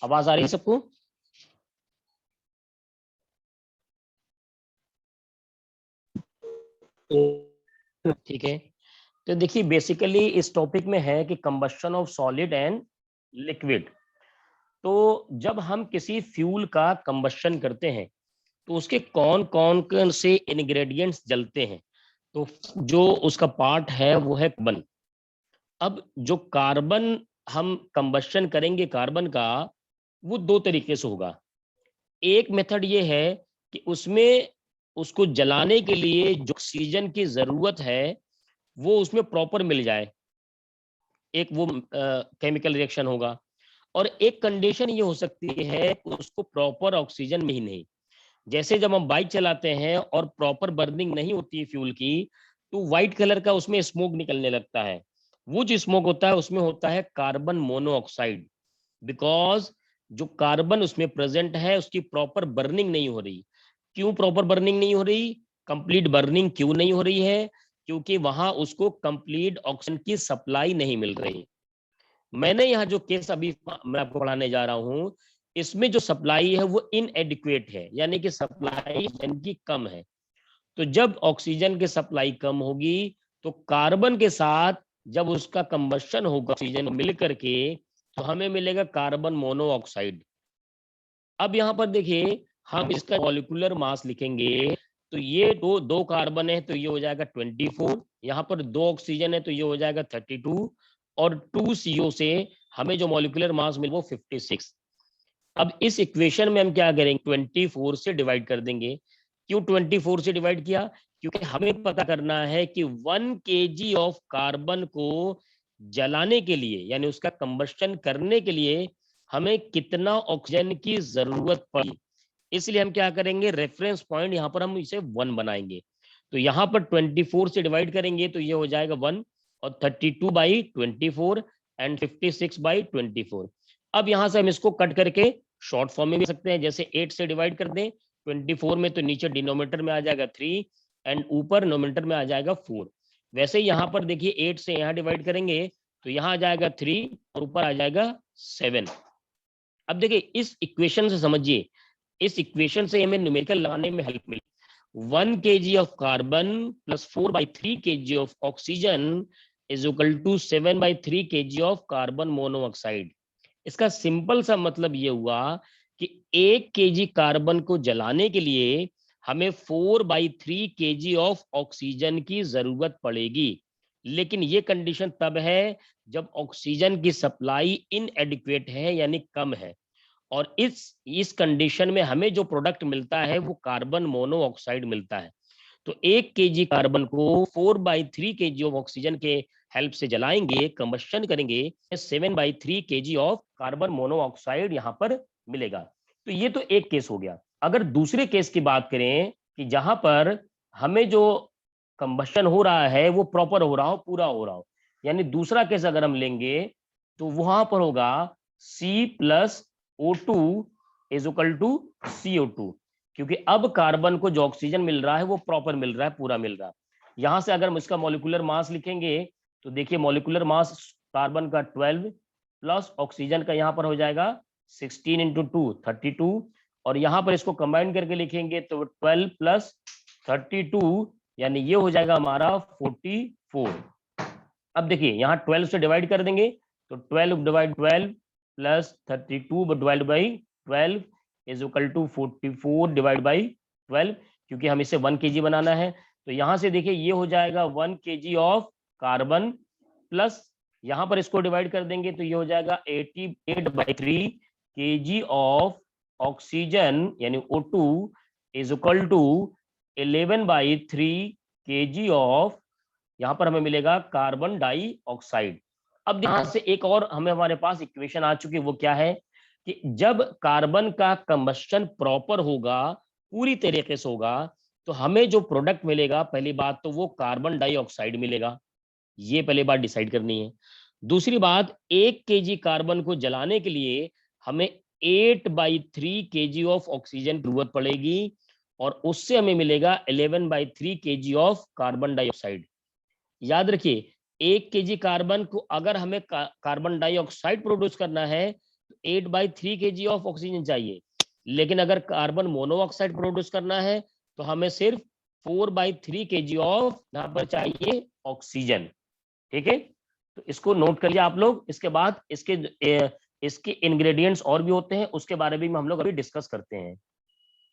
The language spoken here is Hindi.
आवाज आ रही है सबको? ठीक है। तो देखिए बेसिकली इस टॉपिक में है कि combustion of solid and liquid. तो जब हम किसी फ्यूल का कंबस्शन करते हैं तो उसके कौन कौन से इंग्रेडिएंट्स जलते हैं। तो जो उसका पार्ट है वो है कार्बन। अब जो कार्बन हम कंबस्शन करेंगे कार्बन का, वो दो तरीके से होगा। एक मेथड ये है कि उसमें उसको जलाने के लिए जो ऑक्सीजन की जरूरत है वो उसमें प्रॉपर मिल जाए, एक वो केमिकल रिएक्शन होगा। और एक कंडीशन ये हो सकती है कि उसको प्रॉपर ऑक्सीजन में ही नहीं। जैसे जब हम बाइक चलाते हैं और प्रॉपर बर्निंग नहीं होती है फ्यूल की, तो व्हाइट कलर का उसमें स्मोक निकलने लगता है। वो जो स्मोक होता है उसमें होता है कार्बन मोनोऑक्साइड। बिकॉज जो कार्बन उसमें प्रेजेंट है उसकी प्रॉपर बर्निंग नहीं हो रही। क्यों प्रॉपर बर्निंग नहीं हो रही? कंप्लीट बर्निंग क्यों नहीं हो रही है? क्योंकि वहां उसको कंप्लीट ऑक्सीजन की सप्लाई नहीं मिल रही। मैंने यहाँ जो केस अभी मैं आपको पढ़ाने जा रहा हूँ, इसमें जो सप्लाई है वो इनएडिक्वेट है, यानी कि सप्लाई इनकी कम है। तो जब ऑक्सीजन की सप्लाई कम होगी तो कार्बन के साथ जब उसका कंबस्शन होगा ऑक्सीजन मिल करके, तो हमें मिलेगा कार्बन मोनोऑक्साइड। अब यहाँ पर देखिए हम इसका मॉलिक्यूलर मास लिखेंगे। तो ये दो दो कार्बन है तो ये हो जाएगा 24, यहाँ पर दो ऑक्सीजन है तो ये हो जाएगा 32, और 2 CO से हमें जो मॉलिक्यूलर मास मिले वो 56। अब इस इक्वेशन में हम क्या करेंगे, 24 से डिवाइड कर देंगे। क्यों 24 से डिवाइड किया? क्योंकि हमें पता करना है कि 1 kg ऑफ कार्बन को जलाने के लिए, यानी उसका कंबस्शन करने के लिए हमें कितना ऑक्सीजन की जरूरत पड़ी। इसलिए हम क्या करेंगे, रेफरेंस पॉइंट यहाँ पर हम इसे 1 बनाएंगे। तो यहाँ पर 24 से डिवाइड करेंगे तो ये हो जाएगा 1, और 32/24 एंड 56/24। अब यहाँ से हम इसको कट करके शॉर्ट फॉर्म में भी सकते हैं, जैसे 8 से डिवाइड कर दें 24 में, तो नीचे डिनोमिनेटर में आ जाएगा 3 एंड ऊपर नोमिनेटर में आ जाएगा 4। वैसे ही यहाँ पर देखिए 8 से यहाँ डिवाइड करेंगे तो यहाँ आ जाएगा 3 और ऊपर आ जाएगा 7। अब देखिए इस इक्वेशन से समझिए, इस इक्वेशन से हमें न्यूमेरिकल लगाने में हेल्प मिली। 1 kg of carbon plus 4/3 kg of oxygen is equal to 7/3 kg of carbon monoxide. इसका सिंपल सा मतलब ये हुआ कि 1 kg कार्बन को जलाने के लिए हमें 4/3 kg ऑफ ऑक्सीजन की जरूरत पड़ेगी। लेकिन ये कंडीशन तब है जब ऑक्सीजन की सप्लाई इनएडिक्वेट है, यानी कम है। और इस कंडीशन में हमें जो प्रोडक्ट मिलता है वो कार्बन मोनोऑक्साइड मिलता है। तो 1 kg कार्बन को 4/3 kg ऑफ ऑक्सीजन के हेल्प से जलाएंगे, कंबस्शन करेंगे, 7/3 kg ऑफ कार्बन मोनोऑक्साइड यहाँ पर मिलेगा। तो ये तो एक केस हो गया। अगर दूसरे केस की बात करें कि जहां पर हमें जो कंबस्शन हो रहा है वो प्रॉपर हो रहा हो, पूरा हो रहा हो, यानी दूसरा केस अगर हम लेंगे तो वहां पर होगा C+O2 is equal to CO2। क्योंकि अब कार्बन को जो ऑक्सीजन मिल रहा है वो प्रॉपर मिल रहा है, पूरा मिल रहा है। यहां से अगर हम इसका मॉलिक्यूलर मास लिखेंगे तो देखिए मॉलिक्यूलर मास कार्बन का 12 प्लस ऑक्सीजन का यहाँ पर हो जाएगा 16 × 2 32, और यहाँ पर इसको कंबाइन करके लिखेंगे तो 12 प्लस 32, यानी ये हो जाएगा हमारा 44। अब देखिए यहाँ 12 से डिवाइड कर देंगे तो 12/12 प्लस 32/12 इज इक्वल टू 44/12, क्योंकि हम इसे 1 kg बनाना है। तो यहाँ से देखिए ये हो जाएगा 1 kg ऑफ कार्बन, प्लस यहाँ पर इसको डिवाइड कर देंगे तो ये हो जाएगा 88/3 kg ऑफ ऑक्सीजन यानी O2 is equal to 11/3 kg of, यहाँ पर हमें मिलेगा कार्बन डाइऑक्साइड। अब यहाँ से एक और हमें हमारे पास इक्वेशन आ चुकी है, वो क्या है कि जब कार्बन का कंबस्शन प्रॉपर होगा, पूरी तरीके से होगा, तो हमें जो प्रोडक्ट मिलेगा, पहली बात तो वो कार्बन डाइऑक्साइड मिलेगा। ये पहली बात डिसाइड करनी है। दूसरी बात, 1 kg कार्बन को जलाने के लिए हमें 8/3 kg ऑफ ऑक्सीजन की जरूरत पड़ेगी, और उससे हमें मिलेगा 11/3 kg ऑफ कार्बन डाइऑक्साइड। याद रखिए 1 kg कार्बन को अगर हमें कार्बन डाइऑक्साइड प्रोड्यूस करना है तो 8/3 kg ऑफ ऑक्सीजन चाहिए, लेकिन अगर कार्बन मोनोऑक्साइड प्रोड्यूस करना है तो हमें सिर्फ 4/3 kg ऑफ यहाँ पर चाहिए ऑक्सीजन। ठीक है, तो इसको नोट करिए आप लोग। इसके बाद इसके इंग्रेडिएंट्स और भी होते हैं, उसके बारे में हम लोग अभी डिस्कस करते हैं।